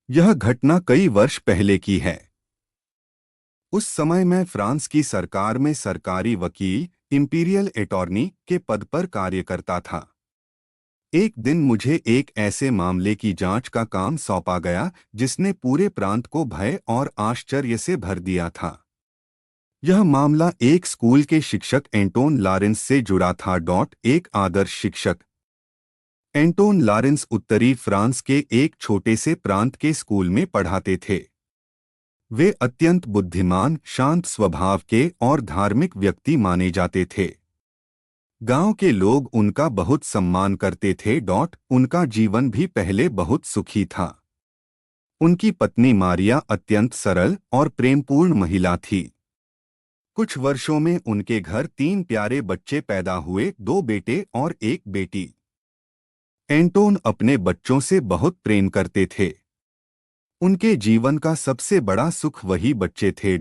यह घटना कई वर्ष पहले की है। उस समय मैं फ्रांस की सरकार में सरकारी वकील, इंपीरियल अटॉर्नी के पद पर कार्य करता था। एक दिन मुझे एक ऐसे मामले की जांच का काम सौंपा गया जिसने पूरे प्रांत को भय और आश्चर्य से भर दिया था। यह मामला एक स्कूल के शिक्षक एंटोन लॉरेंस से जुड़ा था। एक आदर्श शिक्षक एंटोन लॉरेंस उत्तरी फ्रांस के एक छोटे से प्रांत के स्कूल में पढ़ाते थे। वे अत्यंत बुद्धिमान, शांत स्वभाव के और धार्मिक व्यक्ति माने जाते थे। गांव के लोग उनका बहुत सम्मान करते थे। उनका जीवन भी पहले बहुत सुखी था। उनकी पत्नी मारिया अत्यंत सरल और प्रेमपूर्ण महिला थी। कुछ वर्षों में उनके घर 3 प्यारे बच्चे पैदा हुए, 2 बेटे और 1 बेटी। एंटोन अपने बच्चों से बहुत प्रेम करते थे। उनके जीवन का सबसे बड़ा सुख वही बच्चे थे।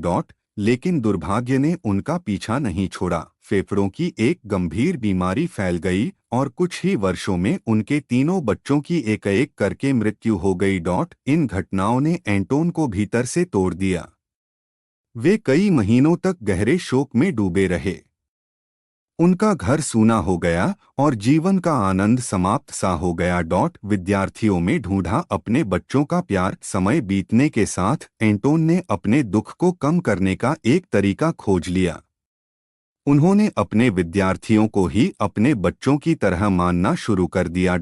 लेकिन दुर्भाग्य ने उनका पीछा नहीं छोड़ा। फेफड़ों की एक गंभीर बीमारी फैल गई और कुछ ही वर्षों में उनके तीनों बच्चों की एक एक करके मृत्यु हो गई। इन घटनाओं ने एंटोन को भीतर से तोड़ दिया। वे कई महीनों तक गहरे शोक में डूबे रहे। उनका घर सूना हो गया और जीवन का आनंद समाप्त सा हो गया। विद्यार्थियों में ढूंढा अपने बच्चों का प्यार। समय बीतने के साथ एंटोन ने अपने दुख को कम करने का एक तरीका खोज लिया। उन्होंने अपने विद्यार्थियों को ही अपने बच्चों की तरह मानना शुरू कर दिया।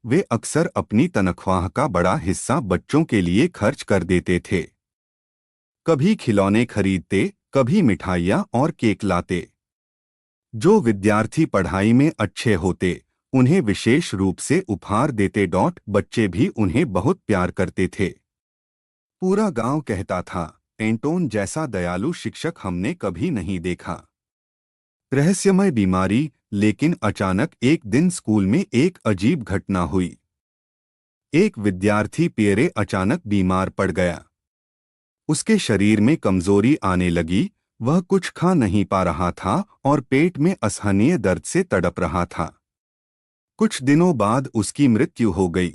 वे अक्सर अपनी तनख्वाह का बड़ा हिस्सा बच्चों के लिए खर्च कर देते थे। कभी खिलौने खरीदते, कभी मिठाइयाँ और केक लाते। जो विद्यार्थी पढ़ाई में अच्छे होते, उन्हें विशेष रूप से उपहार देते। बच्चे भी उन्हें बहुत प्यार करते थे। पूरा गांव कहता था, एंटोन जैसा दयालु शिक्षक हमने कभी नहीं देखा। रहस्यमय बीमारी। लेकिन अचानक एक दिन स्कूल में एक अजीब घटना हुई। एक विद्यार्थी पियरे अचानक बीमार पड़ गया। उसके शरीर में कमजोरी आने लगी। वह कुछ खा नहीं पा रहा था और पेट में असहनीय दर्द से तड़प रहा था। कुछ दिनों बाद उसकी मृत्यु हो गई।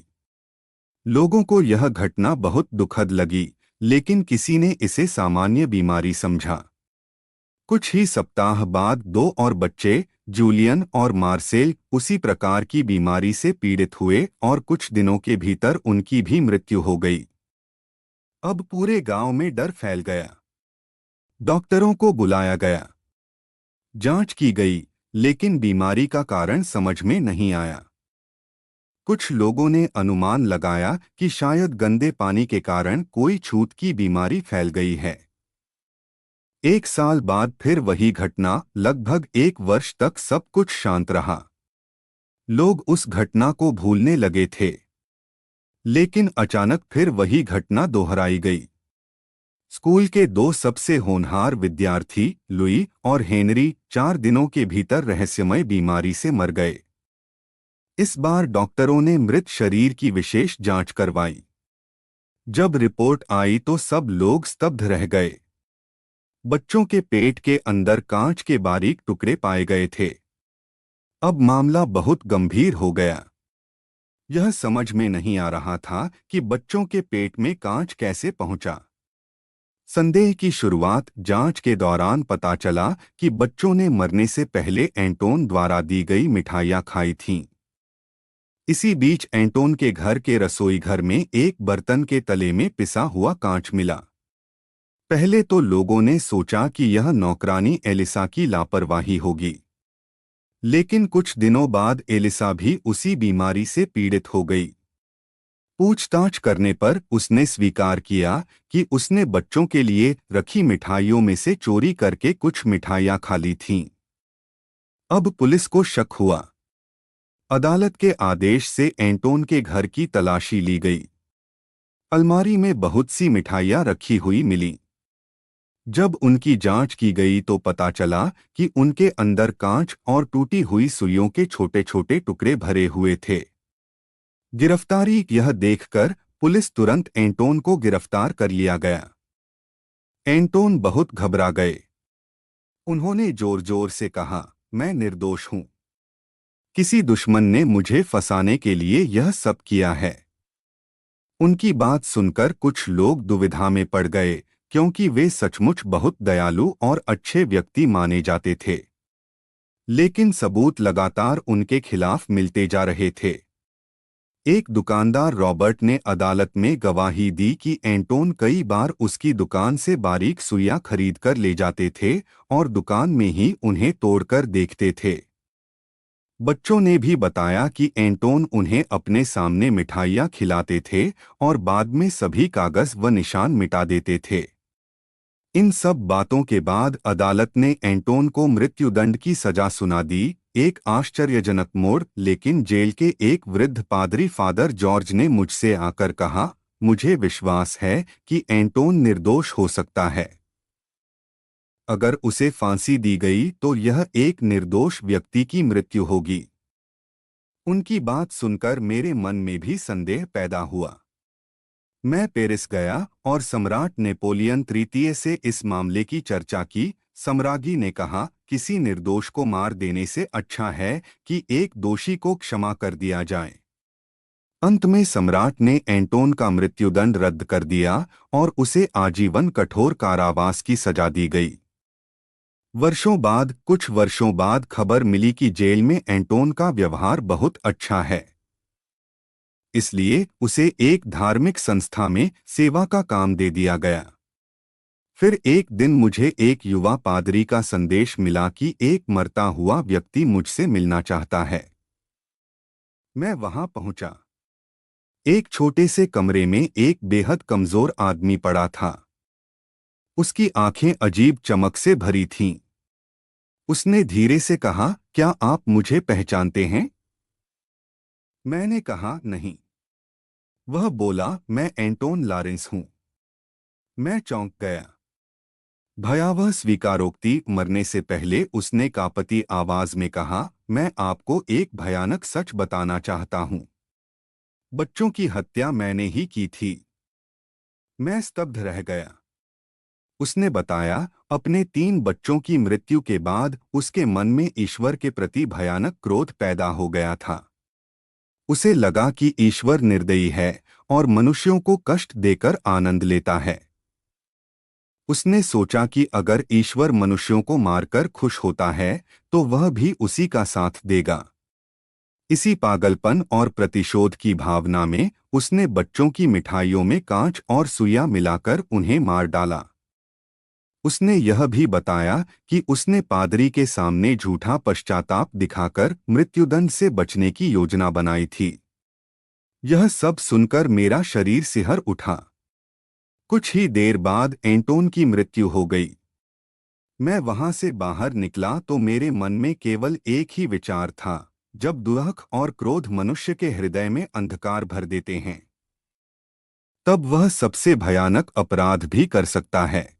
लोगों को यह घटना बहुत दुखद लगी, लेकिन किसी ने इसे सामान्य बीमारी समझा। कुछ ही सप्ताह बाद 2 और बच्चे, जूलियन और मार्सेल, उसी प्रकार की बीमारी से पीड़ित हुए और कुछ दिनों के भीतर उनकी भी मृत्यु हो गई। अब पूरे गांव में डर फैल गया। डॉक्टरों को बुलाया गया। जांच की गई, लेकिन बीमारी का कारण समझ में नहीं आया। कुछ लोगों ने अनुमान लगाया कि शायद गंदे पानी के कारण कोई छूत की बीमारी फैल गई है। 1 साल बाद फिर वही घटना। लगभग 1 वर्ष तक सब कुछ शांत रहा। लोग उस घटना को भूलने लगे थे। लेकिन अचानक फिर वही घटना दोहराई गई। स्कूल के 2 सबसे होनहार विद्यार्थी, लुई और हेनरी, 4 दिनों के भीतर रहस्यमय बीमारी से मर गए। इस बार डॉक्टरों ने मृत शरीर की विशेष जांच करवाई। जब रिपोर्ट आई तो सब लोग स्तब्ध रह गए। बच्चों के पेट के अंदर कांच के बारीक टुकड़े पाए गए थे। अब मामला बहुत गंभीर हो गया। यह समझ में नहीं आ रहा था कि बच्चों के पेट में कांच कैसे पहुंचा। संदेह की शुरुआत जांच के दौरान पता चला कि बच्चों ने मरने से पहले एंटोन द्वारा दी गई मिठाइयाँ खाई थीं। इसी बीच एंटोन के घर के रसोई घर में एक बर्तन के तले में पिसा हुआ कांच मिला। पहले तो लोगों ने सोचा कि यह नौकरानी एलिसा की लापरवाही होगी। लेकिन कुछ दिनों बाद एलिसा भी उसी बीमारी से पीड़ित हो गई। पूछताछ करने पर उसने स्वीकार किया कि उसने बच्चों के लिए रखी मिठाइयों में से चोरी करके कुछ मिठाइयाँ खा ली थीं। अब पुलिस को शक हुआ। अदालत के आदेश से एंटोन के घर की तलाशी ली गई। अलमारी में बहुत सी मिठाइयाँ रखी हुई मिली। जब उनकी जांच की गई तो पता चला कि उनके अंदर कांच और टूटी हुई सुइयों के छोटे छोटे टुकड़े भरे हुए थे। गिरफ्तारी। यह देखकर पुलिस तुरंत एंटोन को गिरफ्तार कर लिया गया। एंटोन बहुत घबरा गए। उन्होंने जोर जोर से कहा, मैं निर्दोष हूं। किसी दुश्मन ने मुझे फंसाने के लिए यह सब किया है। उनकी बात सुनकर कुछ लोग दुविधा में पड़ गए, क्योंकि वे सचमुच बहुत दयालु और अच्छे व्यक्ति माने जाते थे। लेकिन सबूत लगातार उनके खिलाफ मिलते जा रहे थे। एक दुकानदार रॉबर्ट ने अदालत में गवाही दी कि एंटोन कई बार उसकी दुकान से बारीक सुइयां खरीद कर ले जाते थे और दुकान में ही उन्हें तोड़कर देखते थे। बच्चों ने भी बताया कि एंटोन उन्हें अपने सामने मिठाइयाँ खिलाते थे और बाद में सभी कागज व निशान मिटा देते थे। इन सब बातों के बाद अदालत ने एंटोन को मृत्युदंड की सजा सुना दी। एक आश्चर्यजनक मोड़। लेकिन जेल के एक वृद्ध पादरी फादर जॉर्ज ने मुझसे आकर कहा, मुझे विश्वास है कि एंटोन निर्दोष हो सकता है। अगर उसे फांसी दी गई तो यह एक निर्दोष व्यक्ति की मृत्यु होगी। उनकी बात सुनकर मेरे मन में भी संदेह पैदा हुआ। मैं पेरिस गया और सम्राट नेपोलियन तृतीय से इस मामले की चर्चा की। सम्राज्ञी ने कहा, किसी निर्दोष को मार देने से अच्छा है कि एक दोषी को क्षमा कर दिया जाए। अंत में सम्राट ने एंटोन का मृत्युदंड रद्द कर दिया और उसे आजीवन कठोर कारावास की सजा दी गई। कुछ वर्षों बाद खबर मिली कि जेल में एंटोन का व्यवहार बहुत अच्छा है, इसलिए उसे एक धार्मिक संस्था में सेवा का काम दे दिया गया। फिर एक दिन मुझे एक युवा पादरी का संदेश मिला कि एक मरता हुआ व्यक्ति मुझसे मिलना चाहता है। मैं वहां पहुंचा। एक छोटे से कमरे में एक बेहद कमजोर आदमी पड़ा था। उसकी आंखें अजीब चमक से भरी थीं। उसने धीरे से कहा, क्या आप मुझे पहचानते हैं? मैंने कहा, नहीं। वह बोला, मैं एंटोन लॉरेंस हूं। मैं चौंक गया। भयावह स्वीकारोक्ति। मरने से पहले उसने कांपती आवाज में कहा, मैं आपको एक भयानक सच बताना चाहता हूं। बच्चों की हत्या मैंने ही की थी। मैं स्तब्ध रह गया। उसने बताया, अपने 3 बच्चों की मृत्यु के बाद उसके मन में ईश्वर के प्रति भयानक क्रोध पैदा हो गया था। उसे लगा कि ईश्वर निर्दयी है और मनुष्यों को कष्ट देकर आनंद लेता है। उसने सोचा कि अगर ईश्वर मनुष्यों को मारकर खुश होता है तो वह भी उसी का साथ देगा। इसी पागलपन और प्रतिशोध की भावना में उसने बच्चों की मिठाइयों में कांच और सुइयां मिलाकर उन्हें मार डाला। उसने यह भी बताया कि उसने पादरी के सामने झूठा पश्चाताप दिखाकर मृत्युदंड से बचने की योजना बनाई थी। यह सब सुनकर मेरा शरीर सिहर उठा। कुछ ही देर बाद एंटोन की मृत्यु हो गई। मैं वहां से बाहर निकला तो मेरे मन में केवल एक ही विचार था, जब दुख और क्रोध मनुष्य के हृदय में अंधकार भर देते हैं, तब वह सबसे भयानक अपराध भी कर सकता है।